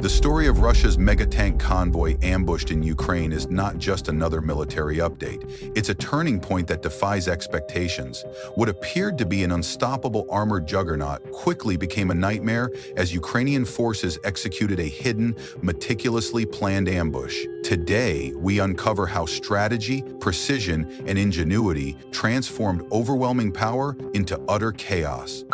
The story of Russia's mega-tank convoy ambushed in Ukraine is not just another military update. It's a turning point that defies expectations. What appeared to be an unstoppable armored juggernaut quickly became a nightmare as Ukrainian forces executed a hidden, meticulously planned ambush. Today, we uncover how strategy, precision, and ingenuity transformed overwhelming power into utter chaos.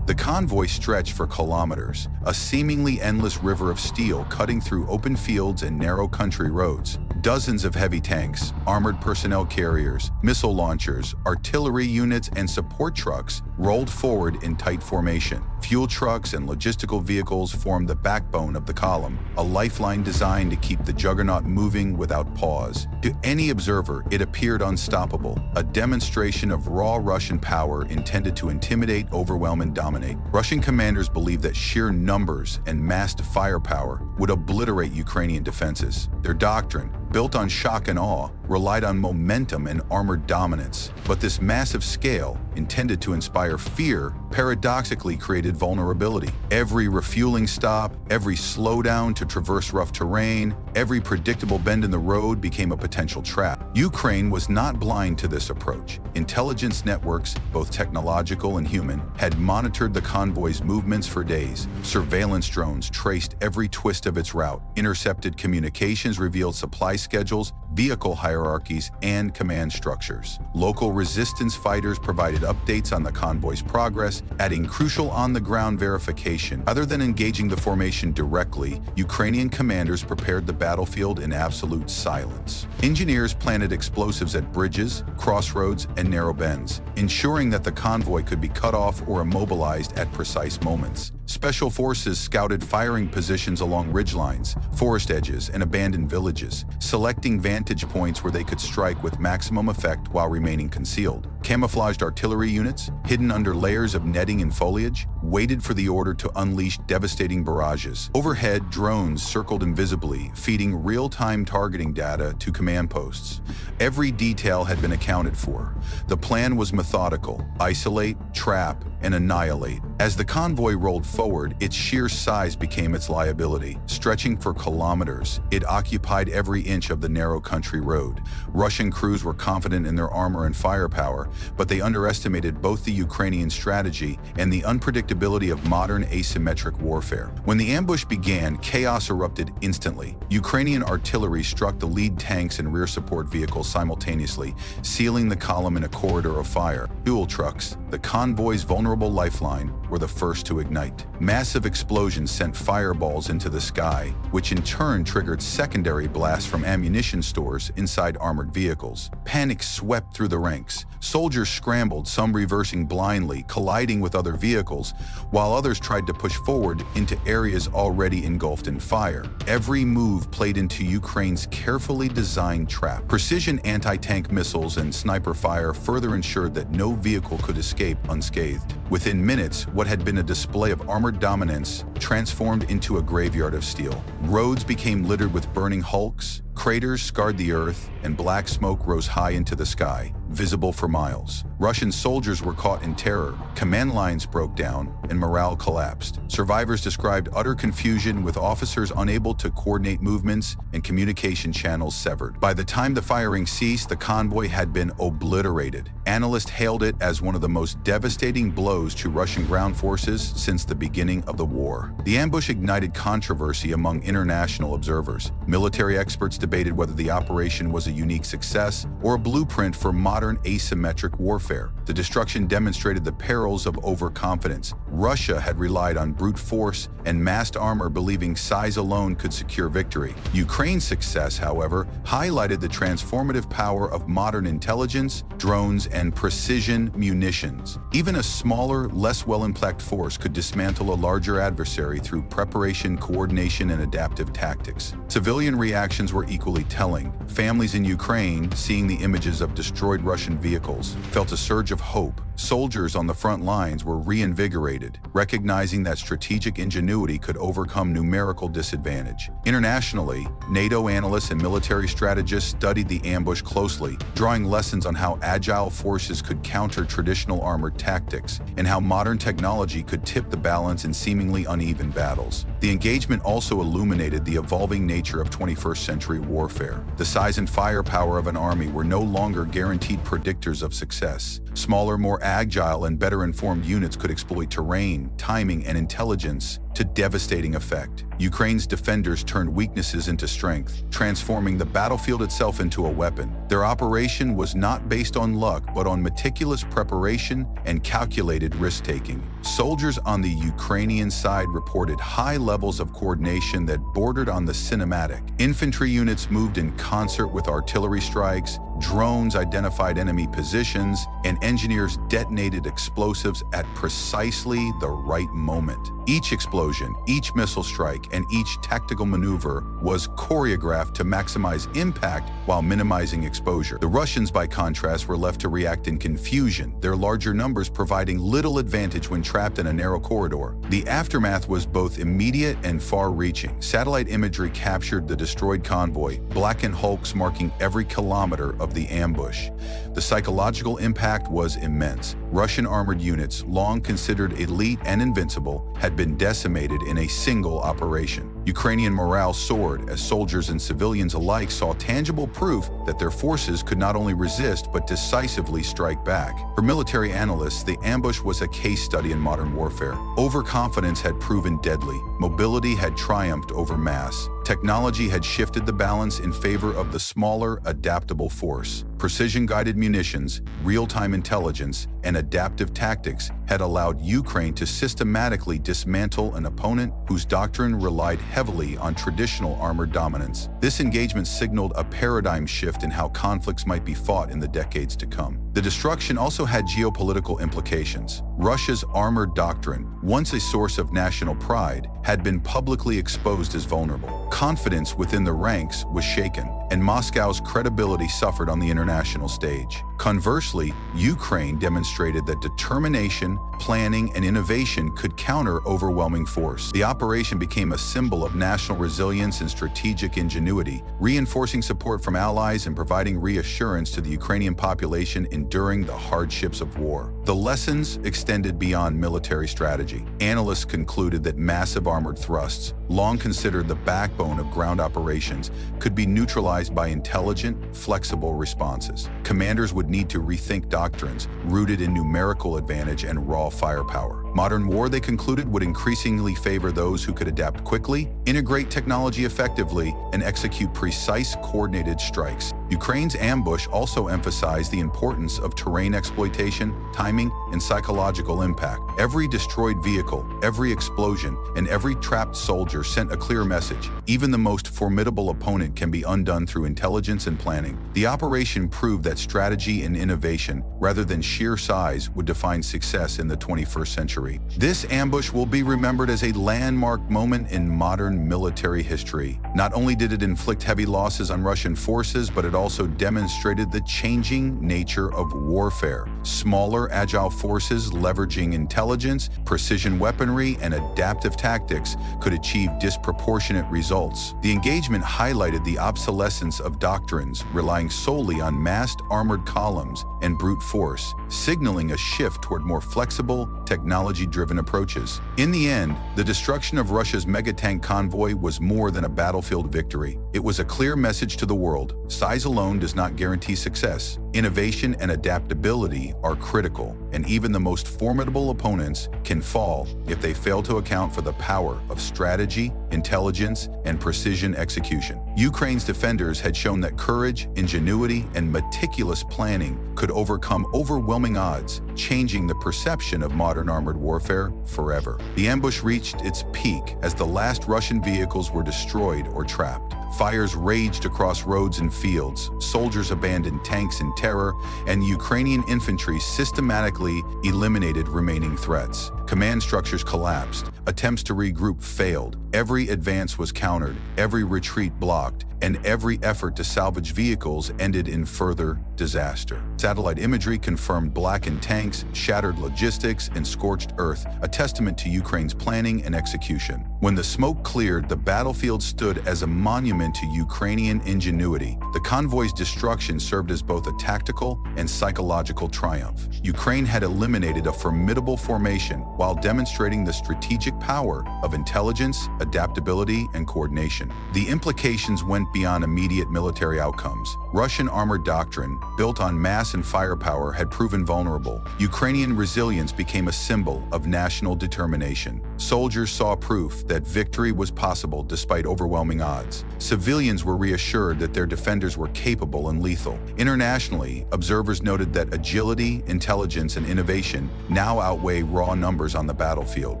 The convoy stretched for kilometers, a seemingly endless river of steel cutting through open fields and narrow country roads. Dozens of heavy tanks, armored personnel carriers, missile launchers, artillery units, and support trucks rolled forward in tight formation. Fuel trucks and logistical vehicles formed the backbone of the column, a lifeline designed to keep the juggernaut moving without pause. To any observer, it appeared unstoppable, a demonstration of raw Russian power intended to intimidate, overwhelm, and dominate. Russian commanders believed that sheer numbers and massed firepower would obliterate Ukrainian defenses. Their doctrine, built on shock and awe, relied on momentum and armored dominance. But this massive scale, intended to inspire fear, paradoxically created vulnerability. Every refueling stop, every slowdown to traverse rough terrain, every predictable bend in the road became a potential trap. Ukraine was not blind to this approach. Intelligence networks, both technological and human, had monitored the convoy's movements for days. Surveillance drones traced every twist of its route. Intercepted communications revealed supply schedules, vehicle hierarchies, and command structures. Local resistance fighters provided updates on the convoy's progress, adding crucial on-the-ground verification. Other than engaging the formation directly, Ukrainian commanders prepared the battlefield in absolute silence. Engineers planted explosives at bridges, crossroads, and narrow bends, ensuring that the convoy could be cut off or immobilized at precise moments. Special forces scouted firing positions along ridgelines, forest edges, and abandoned villages, selecting vantage points where they could strike with maximum effect while remaining concealed. Camouflaged artillery units, hidden under layers of netting and foliage, waited for the order to unleash devastating barrages. Overhead, drones circled invisibly, feeding real-time targeting data to command posts. Every detail had been accounted for. The plan was methodical: isolate, trap, and annihilate. As the convoy rolled forward, its sheer size became its liability. Stretching for kilometers, it occupied every inch of the narrow country road. Russian crews were confident in their armor and firepower, but they underestimated both the Ukrainian strategy and the unpredictability of modern asymmetric warfare. When the ambush began, chaos erupted instantly. Ukrainian artillery struck the lead tanks and rear support vehicles simultaneously, sealing the column in a corridor of fire. Fuel trucks, the convoy's vulnerable lifeline, were the first to ignite. Massive explosions sent fireballs into the sky, which in turn triggered secondary blasts from ammunition stores inside armored vehicles. Panic swept through the ranks. Soldiers scrambled, some reversing blindly, colliding with other vehicles, while others tried to push forward into areas already engulfed in fire. Every move played into Ukraine's carefully designed trap. Precision anti-tank missiles and sniper fire further ensured that no vehicle could escape unscathed. Within minutes, what had been a display of armored dominance transformed into a graveyard of steel. Roads became littered with burning hulks, craters scarred the earth, and black smoke rose high into the sky, visible for miles. Russian soldiers were caught in terror, command lines broke down, and morale collapsed. Survivors described utter confusion, with officers unable to coordinate movements and communication channels severed. By the time the firing ceased, the convoy had been obliterated. Analysts hailed it as one of the most devastating blows to Russian ground forces since the beginning of the war. The ambush ignited controversy among international observers. Military experts debated whether the operation was a unique success or a blueprint for modern asymmetric warfare. The destruction demonstrated the perils of overconfidence. Russia had relied on brute force and massed armor, believing size alone could secure victory. Ukraine's success, however, highlighted the transformative power of modern intelligence, drones, and precision munitions. Even a smaller, less well-emplacked force could dismantle a larger adversary through preparation, coordination, and adaptive tactics. Civilian reactions were equally equally telling. Families in Ukraine, seeing the images of destroyed Russian vehicles, felt a surge of hope. Soldiers on the front lines were reinvigorated, recognizing that strategic ingenuity could overcome numerical disadvantage. Internationally, NATO analysts and military strategists studied the ambush closely, drawing lessons on how agile forces could counter traditional armored tactics and how modern technology could tip the balance in seemingly uneven battles. The engagement also illuminated the evolving nature of 21st century warfare. The size and firepower of an army were no longer guaranteed predictors of success. Smaller, more agile, and better informed units could exploit terrain, timing, and intelligence to devastating effect. Ukraine's defenders turned weaknesses into strength, transforming the battlefield itself into a weapon. Their operation was not based on luck, but on meticulous preparation and calculated risk-taking. Soldiers on the Ukrainian side reported high levels of coordination that bordered on the cinematic. Infantry units moved in concert with artillery strikes, drones identified enemy positions, and engineers detonated explosives at precisely the right moment. Each explosion, each missile strike, and each tactical maneuver was choreographed to maximize impact while minimizing exposure. The Russians, by contrast, were left to react in confusion, their larger numbers providing little advantage when trapped in a narrow corridor. The aftermath was both immediate and far-reaching. Satellite imagery captured the destroyed convoy, blackened hulks marking every kilometer of the ambush. The psychological impact was immense. Russian armored units, long considered elite and invincible, had been decimated in a single operation. Ukrainian morale soared as soldiers and civilians alike saw tangible proof that their forces could not only resist but decisively strike back. For military analysts, the ambush was a case study in modern warfare. Overconfidence had proven deadly. Mobility had triumphed over mass. Technology had shifted the balance in favor of the smaller, adaptable force. Precision-guided munitions, real-time intelligence, and adaptive tactics had allowed Ukraine to systematically dismantle an opponent whose doctrine relied heavily on traditional armored dominance. This engagement signaled a paradigm shift in how conflicts might be fought in the decades to come. The destruction also had geopolitical implications. Russia's armored doctrine, once a source of national pride, had been publicly exposed as vulnerable. Confidence within the ranks was shaken, and Moscow's credibility suffered on the international stage. Conversely, Ukraine demonstrated that determination, planning, and innovation could counter overwhelming force. The operation became a symbol of national resilience and strategic ingenuity, reinforcing support from allies and providing reassurance to the Ukrainian population enduring the hardships of war. The lessons extended beyond military strategy. Analysts concluded that massive armored thrusts, long considered the backbone of ground operations, could be neutralized by intelligent, flexible responses. Commanders would need to rethink doctrines rooted in numerical advantage and raw firepower. Modern war, they concluded, would increasingly favor those who could adapt quickly, integrate technology effectively, and execute precise, coordinated strikes. Ukraine's ambush also emphasized the importance of terrain exploitation, timing, and psychological impact. Every destroyed vehicle, every explosion, and every trapped soldier sent a clear message. Even the most formidable opponent can be undone through intelligence and planning. The operation proved that strategy and innovation, rather than sheer size, would define success in the 21st century. This ambush will be remembered as a landmark moment in modern military history. Not only did it inflict heavy losses on Russian forces, but it also demonstrated the changing nature of warfare. Smaller, agile forces leveraging intelligence, precision weaponry, and adaptive tactics could achieve disproportionate results. The engagement highlighted the obsolescence of doctrines relying solely on massed armored columns and brute force, signaling a shift toward more flexible, technology-driven approaches. In the end, the destruction of Russia's megatank convoy was more than a battlefield victory. It was a clear message to the world: size alone does not guarantee success. Innovation and adaptability are critical, and even the most formidable opponents can fall if they fail to account for the power of strategy, intelligence, and precision execution. Ukraine's defenders had shown that courage, ingenuity, and meticulous planning could overcome overwhelming odds, changing the perception of modern armored warfare forever. The ambush reached its peak as the last Russian vehicles were destroyed or trapped. Fires raged across roads and fields, soldiers abandoned tanks in terror, and Ukrainian infantry systematically eliminated remaining threats. Command structures collapsed, attempts to regroup failed, every advance was countered, every retreat blocked, and every effort to salvage vehicles ended in further disaster. Satellite imagery confirmed blackened tanks, shattered logistics, and scorched earth, a testament to Ukraine's planning and execution. When the smoke cleared, the battlefield stood as a monument to Ukrainian ingenuity. The convoy's destruction served as both a tactical and psychological triumph. Ukraine had eliminated a formidable formation while demonstrating the strategic power of intelligence, adaptability, and coordination. The implications went beyond immediate military outcomes. Russian armored doctrine, built on mass and firepower, had proven vulnerable. Ukrainian resilience became a symbol of national determination. Soldiers saw proof that victory was possible despite overwhelming odds. Civilians were reassured that their defenders were capable and lethal. Internationally, observers noted that agility, intelligence, and innovation now outweigh raw numbers on the battlefield.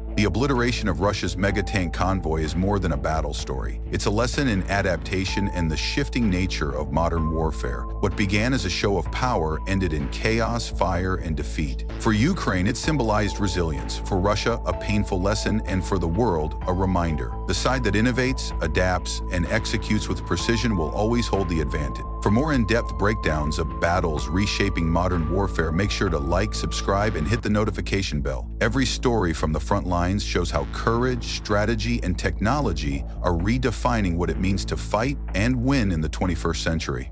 The obliteration of Russia's mega-tank convoy is more than a battle story. It's a lesson in adaptation and the shifting nature of modern warfare. What began as a show of power ended in chaos, fire, and defeat. For Ukraine, it symbolized resilience. For Russia, a painful lesson, and for the world, a reminder. The side that innovates, adapts, and executes with precision will always hold the advantage. For more in-depth breakdowns of battles reshaping modern warfare, make sure to like, subscribe, and hit the notification bell. Every story from the front lines shows how courage, strategy, and technology are redefining what it means to fight and win in the 21st century.